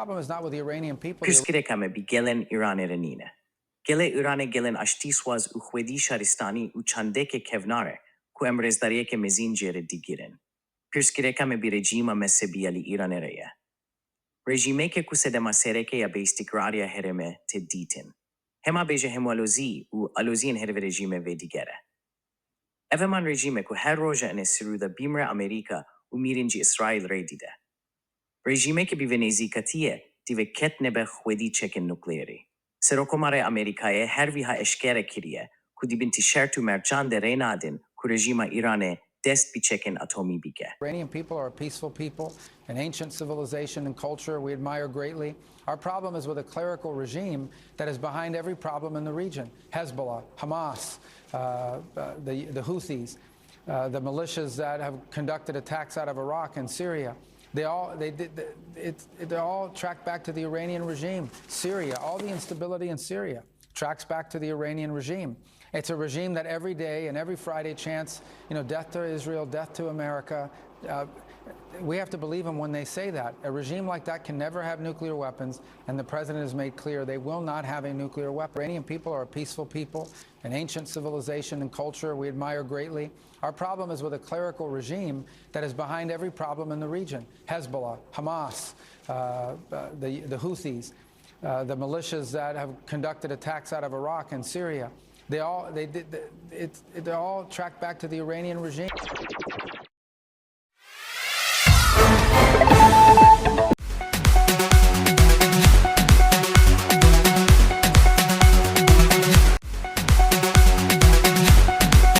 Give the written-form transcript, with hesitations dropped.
problem is not with the Iranian people. Pirsgirêka me bi gelên Îranê re nîne. Gelê Îranê gelên aştîxwaz û xwedî şaristanî û çandeke kevnar e ku em rêzdariyeke mezin jê digirin. Pirsgirêka me bi rejîma mezhebî Gelê Îranê re ye. Rejîmeke ku sedema sereke ya bêîstiqrariya herêmê te dîtin. Hema bêje hemolozî û aloziyên herî rejîmê vê diger e. Eveman rejîme ku her roja ene sirûda Bimre Amerîka û mirîn jî İsraîl rê dîde. Rejîmeke bi nêzîkatiyê divê ket nebe xwedî çekên nukleerî. Serokomarê Amerîkayê her vîha eşkere kiriye ku dibin tîşert û mercan de rê nadin ku rejîma Îranê dest bi çekên atomî bike. Iranian people are a peaceful people, an ancient civilization and culture we admire greatly. Our problem is with a clerical regime that is behind every problem in the region. Hezbollah, Hamas, the Houthis, the militias that have conducted attacks out of Iraq and Syria. They all track back to the Iranian regime. Syria, all the instability in Syria tracks back to the Iranian regime. It's a regime that every day and every Friday chants, death to Israel, death to America. We have to believe them when they say that. A regime like that can never have nuclear weapons, and the president has made clear they will not have a nuclear weapon. Iranian people are a peaceful people, an ancient civilization and culture we admire greatly. Our problem is with a clerical regime that is behind every problem in the region. Hezbollah, Hamas, the Houthis, the militias that have conducted attacks out of Iraq and Syria. They all track back to the Iranian regime.